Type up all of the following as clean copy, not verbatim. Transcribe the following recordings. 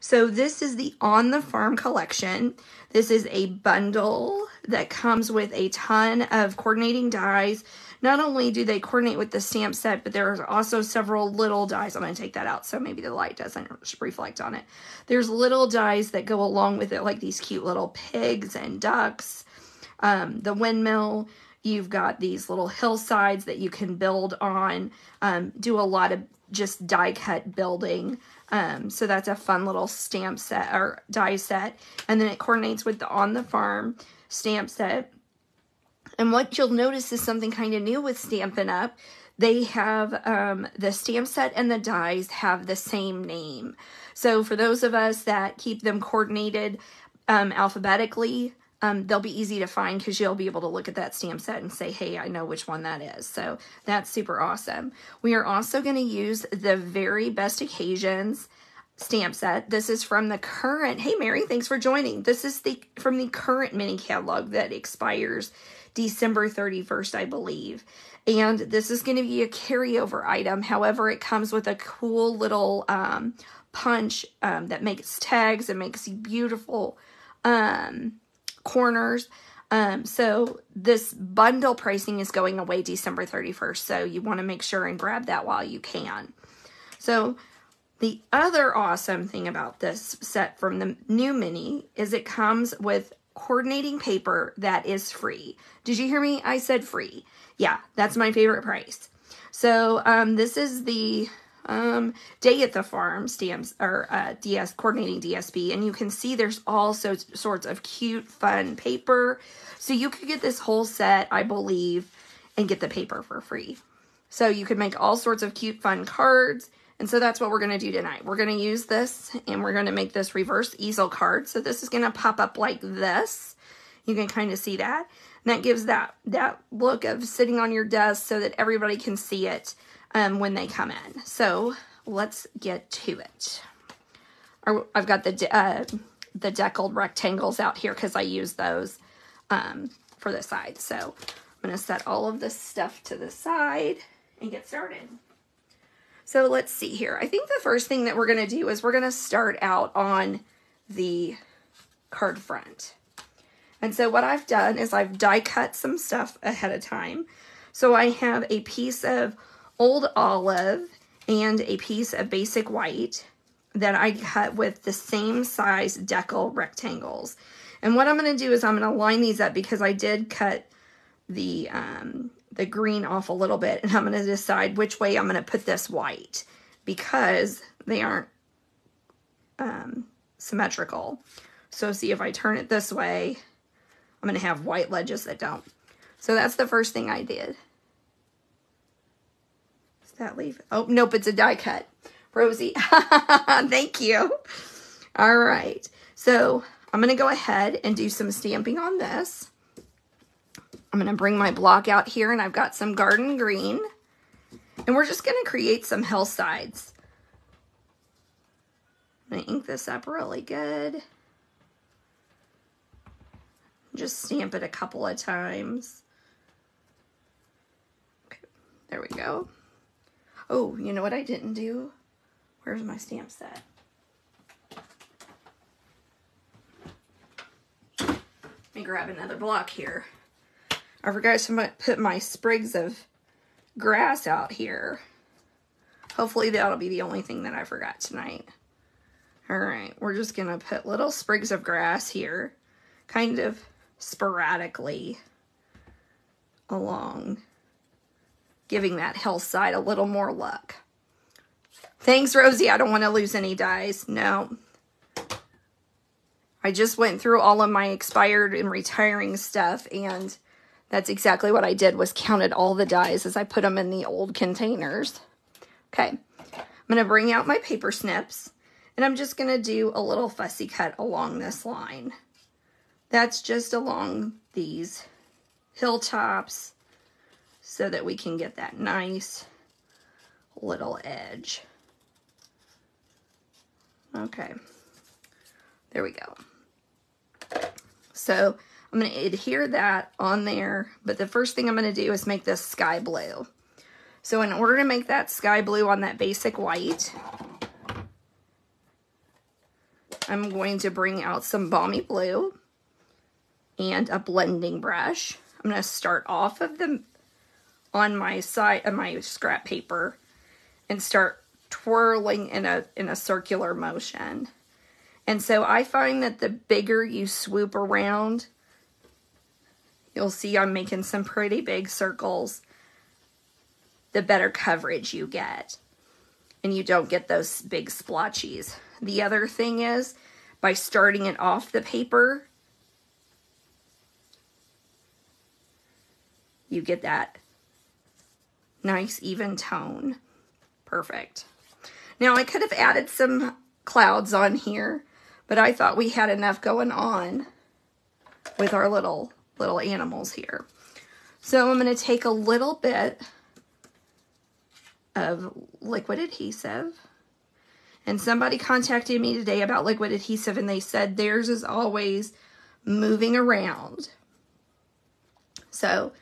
So this is the On the Farm collection. This is a bundle that comes with a ton of coordinating dies. Not only do they coordinate with the stamp set, but there are also several little dies. I'm going to take that out so maybe the light doesn't reflect on it. There's little dies that go along with it, like these cute little pigs and ducks. The windmill. You've got these little hillsides that you can build on. Do a lot of just die cut building. So that's a fun little stamp set or die set. And then it coordinates with the On the Farm stamp set. And what you'll notice is something kind of new with Stampin' Up. They have the stamp set and the dies have the same name. So for those of us that keep them coordinated alphabetically, they'll be easy to find because you'll be able to look at that stamp set and say, hey, I know which one that is. So that's super awesome. We are also going to use the Very Best Occasions stamp set. This is from the current, hey Mary, thanks for joining. This is from the current mini catalog that expires December 31st, I believe. And this is going to be a carryover item. However, it comes with a cool little punch that makes tags and makes beautiful corners. So this bundle pricing is going away December 31st. So you want to make sure and grab that while you can. So the other awesome thing about this set from the new mini is it comes with coordinating paper that is free. Did you hear me? I said free. Yeah, that's my favorite price. So this is the Day at the Farm stamps or coordinating DSP, and you can see there's all sorts of cute, fun paper. So you could get this whole set, I believe, and get the paper for free. So you could make all sorts of cute, fun cards. And so that's what we're going to do tonight. We're going to use this and we're going to make this reverse easel card. So this is going to pop up like this. You can kind of see that. And that gives that look of sitting on your desk so that everybody can see it when they come in. So let's get to it. I've got the deckled rectangles out here because I use those for the side. So I'm going to set all of this stuff to the side and get started. So let's see here. I think the first thing that we're going to do is we're going to start out on the card front. And so what I've done is I've die cut some stuff ahead of time. So I have a piece of Old Olive and a piece of Basic White that I cut with the same size decal rectangles. And what I'm going to do is I'm going to line these up because I did cut the green off a little bit, and I'm going to decide which way I'm going to put this white because they aren't symmetrical. So see, if I turn it this way, I'm going to have white ledges that don't. So that's the first thing I did. Does that leave? Oh, nope, it's a die cut. Rosie, thank you. All right, so I'm going to go ahead and do some stamping on this. I'm going to bring my block out here, and I've got some garden green. And we're just going to create some hillsides. I'm going to ink this up really good. Just stamp it a couple of times. Okay, there we go. Oh, you know what I didn't do? Where's my stamp set? Let me grab another block here. I forgot to put my sprigs of grass out here. Hopefully that'll be the only thing that I forgot tonight. All right, we're just going to put little sprigs of grass here, kind of sporadically along, giving that hillside a little more look. Thanks, Rosie. I don't want to lose any dies. No. I just went through all of my expired and retiring stuff, and that's exactly what I did, was counted all the dies as I put them in the old containers. Okay, I'm going to bring out my paper snips, and I'm just going to do a little fussy cut along this line. That's just along these hilltops so that we can get that nice little edge. Okay, there we go. So I'm going to adhere that on there, but the first thing I'm going to do is make this sky blue. So in order to make that sky blue on that basic white, I'm going to bring out some Balmy Blue and a blending brush. I'm going to start off of the on my side of my scrap paper and start twirling in a circular motion. And so I find that the bigger you swoop around, you'll see I'm making some pretty big circles, the better coverage you get. And you don't get those big splotches. The other thing is, by starting it off the paper, you get that nice even tone. Perfect. Now I could have added some clouds on here, but I thought we had enough going on with our little animals here. So I'm going to take a little bit of liquid adhesive. And somebody contacted me today about liquid adhesive, and they said theirs is always moving around. So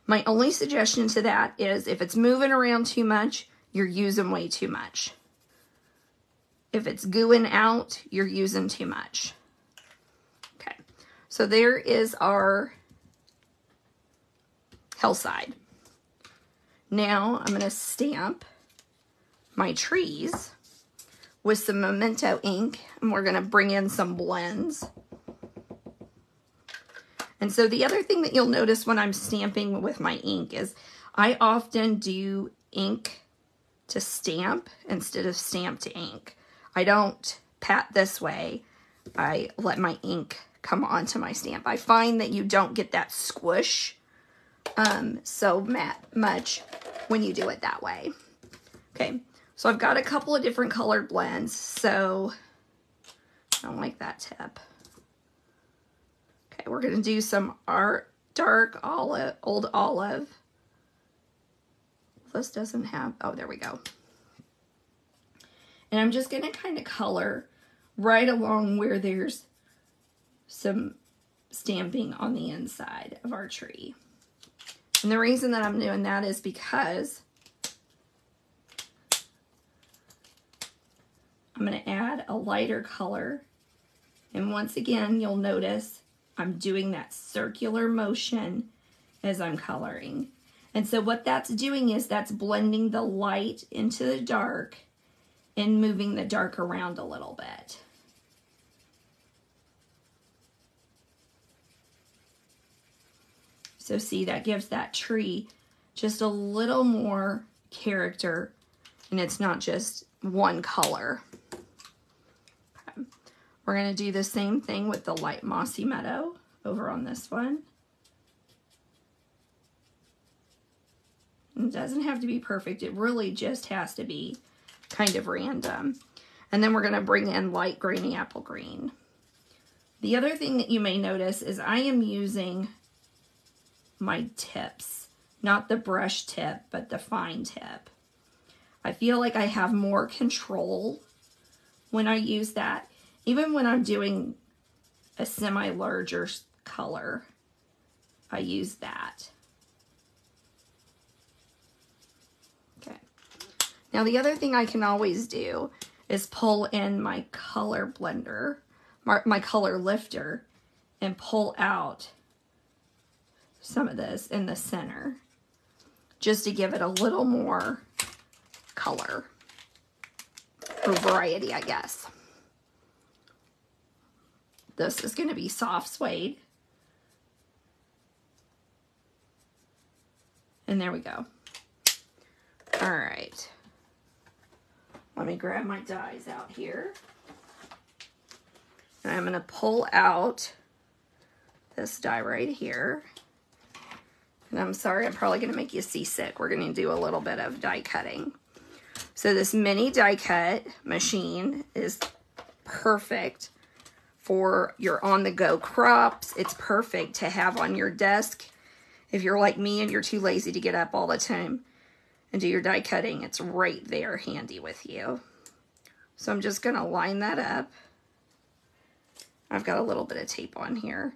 my only suggestion to that is if it's moving around too much, you're using way too much. If it's gooing out, you're using too much. Okay, so there is our hillside. Now I'm going to stamp my trees with some Memento ink, and we're going to bring in some blends. And so the other thing that you'll notice when I'm stamping with my ink is I often do ink to stamp instead of stamp to ink. I don't pat this way. I let my ink come onto my stamp. I find that you don't get that squish so much when you do it that way. Okay, so I've got a couple of different colored blends, so I don't like that tip. Okay, we're going to do some dark olive, old olive. This doesn't have, oh, there we go. And I'm just going to kind of color right along where there's some stamping on the inside of our tree. And the reason that I'm doing that is because I'm going to add a lighter color. And once again, you'll notice I'm doing that circular motion as I'm coloring. And so what that's doing is that's blending the light into the dark and moving the dark around a little bit. So see, that gives that tree just a little more character, and it's not just one color. Okay. We're going to do the same thing with the light mossy meadow over on this one. It doesn't have to be perfect. It really just has to be kind of random. And then we're going to bring in light grainy apple green. The other thing that you may notice is I am using my tips, not the brush tip, but the fine tip. I feel like I have more control when I use that. Even when I'm doing a semi-larger color, I use that. Okay. Now the other thing I can always do is pull in my color blender, my color lifter, and pull out some of this in the center just to give it a little more color or variety, I guess. This is going to be soft suede. And there we go. All right. Let me grab my dies out here. And I'm going to pull out this die right here. And I'm sorry, I'm probably going to make you seasick. We're going to do a little bit of die cutting. So this mini die cut machine is perfect for your on-the-go crops. It's perfect to have on your desk. If you're like me and you're too lazy to get up all the time and do your die cutting, it's right there handy with you. So I'm just going to line that up. I've got a little bit of tape on here.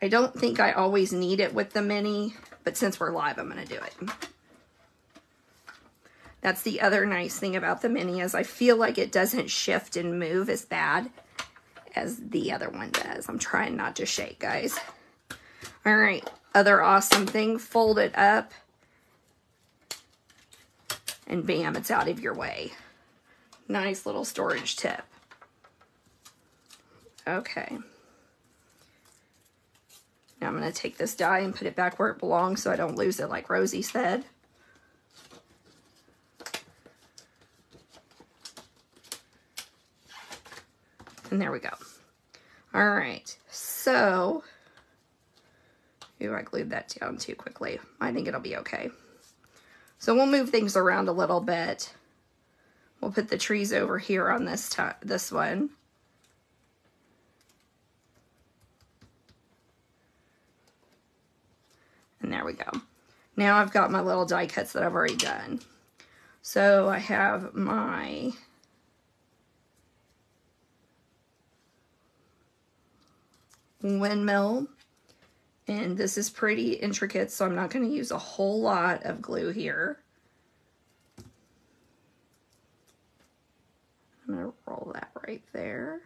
I don't think I always need it with the mini, but since we're live, I'm going to do it. That's the other nice thing about the mini is I feel like it doesn't shift and move as bad as the other one does. I'm trying not to shake, guys. All right, other awesome thing, fold it up, and bam, it's out of your way. Nice little storage tip. Okay. Now I'm going to take this die and put it back where it belongs so I don't lose it like Rosie said. And there we go. All right, so, ooh, I glued that down too quickly. I think it'll be okay. So we'll move things around a little bit. We'll put the trees over here on this one. And there we go. Now I've got my little die cuts that I've already done. So I have my windmill, and this is pretty intricate, so I'm not going to use a whole lot of glue here. I'm going to roll that right there.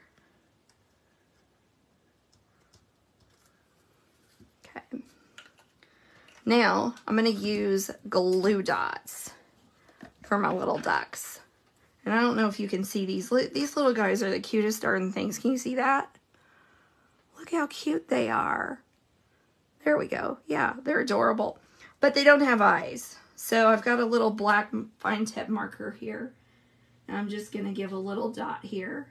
Okay. Now I'm going to use glue dots for my little ducks. And I don't know if you can see these little guys are the cutest darn things. Can you see that? Look how cute they are. There we go. Yeah, they're adorable. But they don't have eyes. So I've got a little black fine tip marker here. And I'm just going to give a little dot here.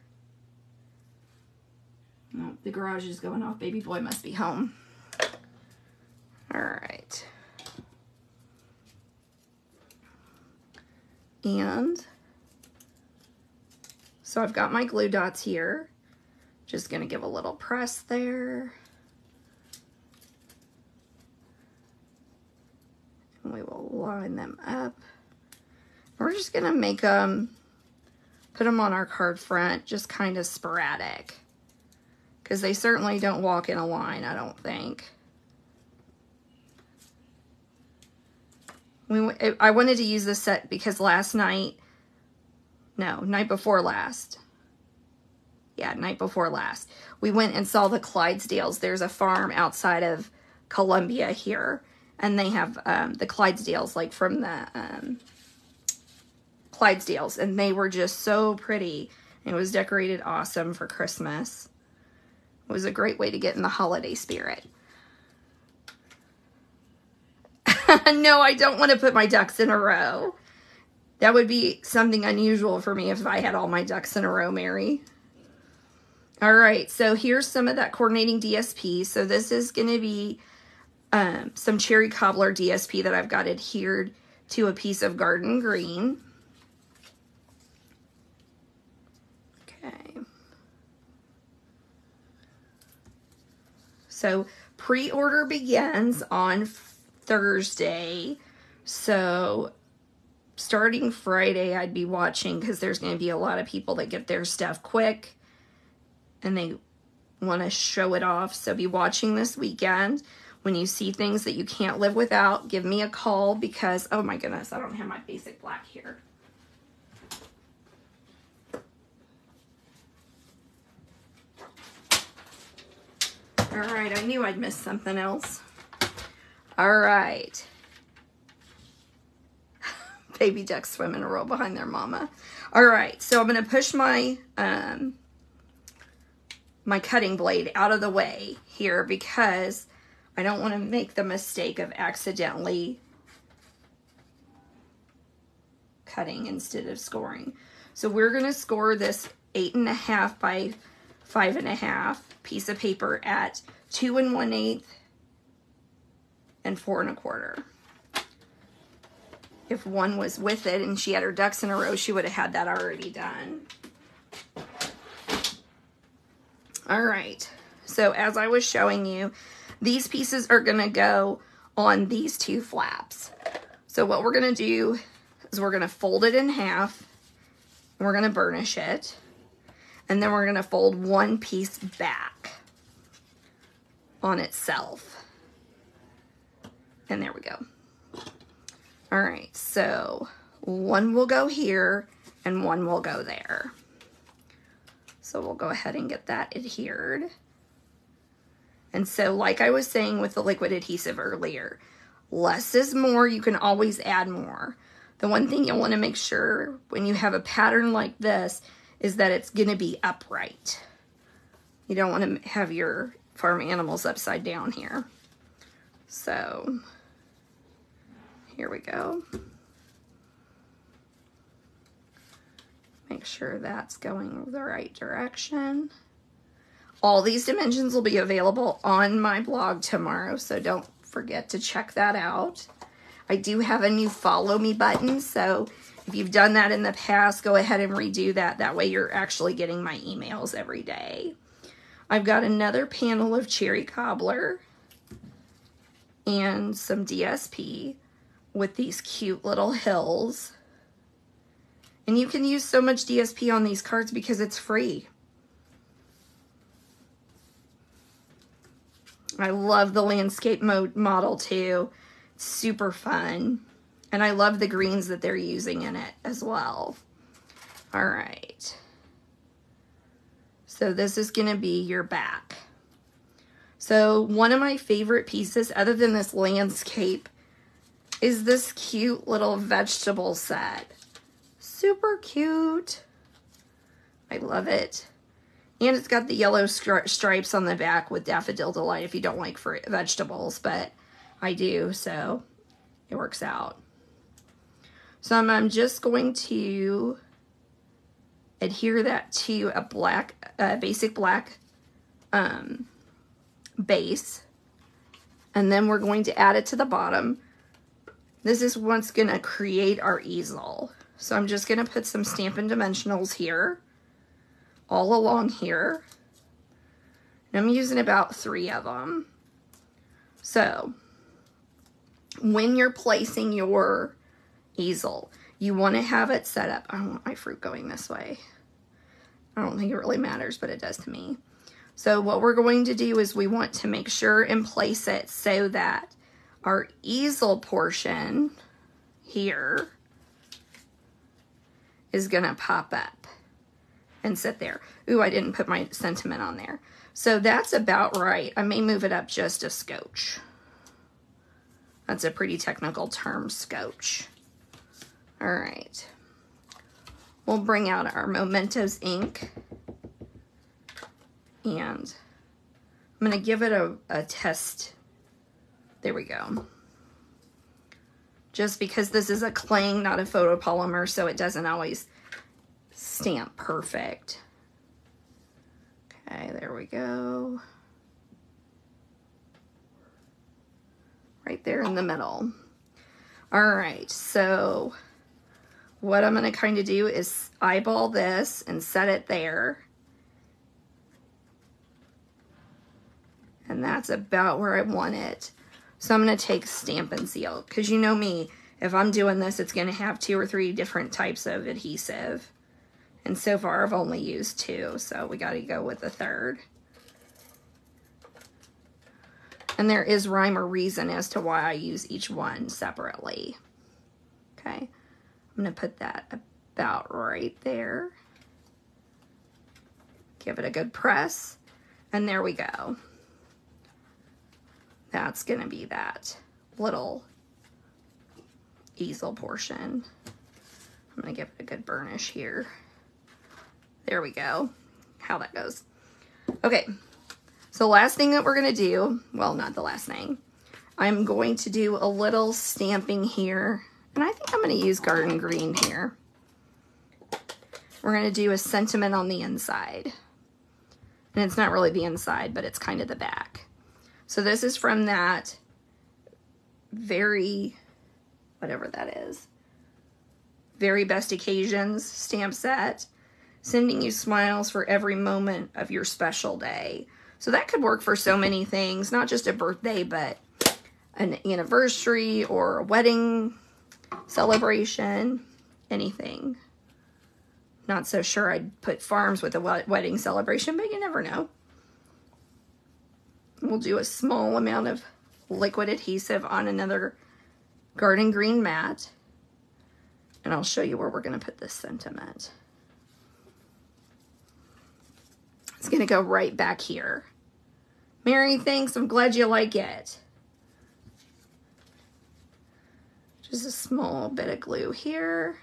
Oh, the garage is going off. Baby boy must be home. All right. And so I've got my glue dots here. Just going to give a little press there. And we will line them up. We're just going to make them, put them on our card front, just kind of sporadic. Because they certainly don't walk in a line, I don't think. I wanted to use this set because night before last. Yeah, night before last. We went and saw the Clydesdales. There's a farm outside of Columbia here. And they have the Clydesdales, like from the Clydesdales. And they were just so pretty. It was decorated awesome for Christmas. It was a great way to get in the holiday spirit. No, I don't want to put my ducks in a row. That would be something unusual for me if I had all my ducks in a row, Mary. All right, so here's some of that coordinating DSP. So this is going to be some cherry cobbler DSP that I've got adhered to a piece of garden green. Okay. So pre-order begins on Thursday. So starting Friday, I'd be watching because there's going to be a lot of people that get their stuff quick and they want to show it off. So be watching this weekend. When you see things that you can't live without, give me a call because, oh my goodness, I don't have my basic black here. All right, I knew I'd miss something else. All right. Baby ducks swim in a row behind their mama. All right, so I'm going to push my my cutting blade out of the way here because I don't want to make the mistake of accidentally cutting instead of scoring. So we're going to score this 8.5 by 5.5 piece of paper at 2 1/8 and 4 1/4. If one was with it and she had her ducks in a row, she would have had that already done. All right, so as I was showing you, these pieces are gonna go on these two flaps. So what we're gonna do is we're gonna fold it in half, and we're gonna burnish it, and then we're gonna fold one piece back on itself. And there we go. All right, so one will go here and one will go there. So we'll go ahead and get that adhered. And so like I was saying with the liquid adhesive earlier, less is more. You can always add more. The one thing you'll want to make sure when you have a pattern like this is that it's going to be upright. You don't want to have your farm animals upside down here. So here we go. Make sure that's going the right direction. All these dimensions will be available on my blog tomorrow, so don't forget to check that out. I do have a new follow me button, so if you've done that in the past, go ahead and redo that. That way you're actually getting my emails every day. I've got another panel of cherry cobbler and some DSP with these cute little hills. And you can use so much DSP on these cards because it's free. I love the landscape mode model too. It's super fun. And I love the greens that they're using in it as well. All right. So this is going to be your back. So one of my favorite pieces, other than this landscape, is this cute little vegetable set. Super cute. I love it. And it's got the yellow stripes on the back with Daffodil Delight if you don't like vegetables, but I do, so it works out. So I'm just going to adhere that to a black, basic black base, and then we're going to add it to the bottom. This is what's going to create our easel. So I'm just going to put some Stampin' Dimensionals here, all along here. And I'm using about 3 of them. So when you're placing your easel, you want to have it set up. I don't want my fruit going this way. I don't think it really matters, but it does to me. So what we're going to do is we want to make sure and place it so that our easel portion here is gonna pop up and sit there. Ooh, I didn't put my sentiment on there. So that's about right. I may move it up just a scotch. That's a pretty technical term, scotch. All right. We'll bring out our Mementos ink. And I'm gonna give it a test. There we go. Just because this is a cling, not a photopolymer, so it doesn't always stamp perfect. Okay, there we go. Right there in the middle. All right, so what I'm gonna kind of do is eyeball this and set it there. And that's about where I want it. So I'm going to take Stampin' Seal, because you know me, if I'm doing this, it's going to have 2 or 3 different types of adhesive. And so far I've only used 2, so we got to go with the 3rd. And there is rhyme or reason as to why I use each one separately. Okay, I'm going to put that about right there. Give it a good press, and there we go. That's going to be that little easel portion. I'm going to give it a good burnish here. There we go. How that goes. Okay, so last thing that we're going to do, well, not the last thing, I'm going to do a little stamping here. And I think I'm going to use Garden Green here. We're going to do a sentiment on the inside. And it's not really the inside, but it's kind of the back. So this is from that very, whatever that is, Very Best Occasions stamp set, sending you smiles for every moment of your special day. So that could work for so many things, not just a birthday, but an anniversary or a wedding celebration, anything. Not so sure I'd put farms with a wedding celebration, but you never know. We'll do a small amount of liquid adhesive on another Garden Green mat. And I'll show you where we're going to put this sentiment. It's going to go right back here. Mary, thanks. I'm glad you like it. Just a small bit of glue here.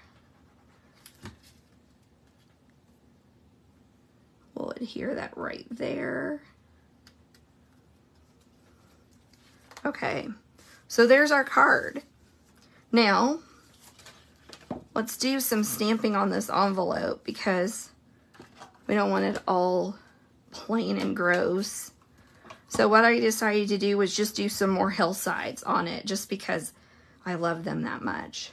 We'll adhere that right there. Okay, so there's our card. Now, let's do some stamping on this envelope because we don't want it all plain and gross. So what I decided to do was just do some more hillsides on it just because I love them that much.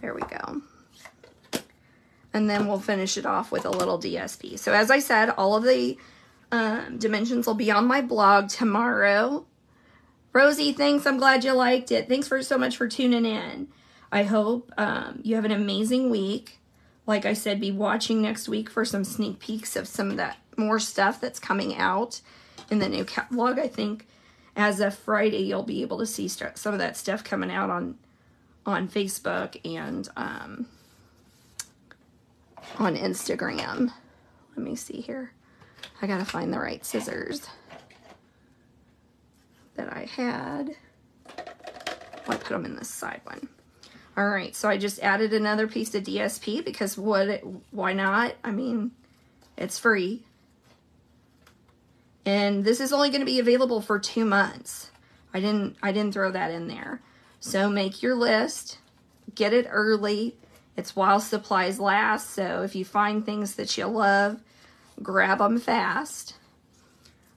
There we go. And then we'll finish it off with a little DSP. So as I said, all of the dimensions will be on my blog tomorrow. Rosie, thanks. I'm glad you liked it. Thanks so much for tuning in. I hope you have an amazing week. Like I said, be watching next week for some sneak peeks of some of that more stuff that's coming out in the new catalog. I think as of Friday, you'll be able to see some of that stuff coming out on Facebook and on Instagram. Let me see here. I gotta find the right scissors that I had. Oh, I put them in this side one. All right, so I just added another piece of DSP because why not? I mean, it's free. And this is only going to be available for 2 months. I didn't throw that in there. So make your list, get it early. It's while supplies last, so if you find things that you love, grab them fast.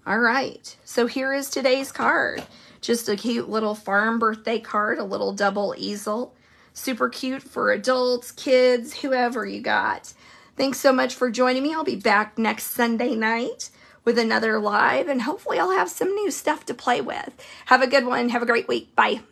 All right, so here is today's card. Just a cute little farm birthday card, a little double easel. Super cute for adults, kids, whoever you got. Thanks so much for joining me. I'll be back next Sunday night with another live, and hopefully I'll have some new stuff to play with. Have a good one. Have a great week. Bye.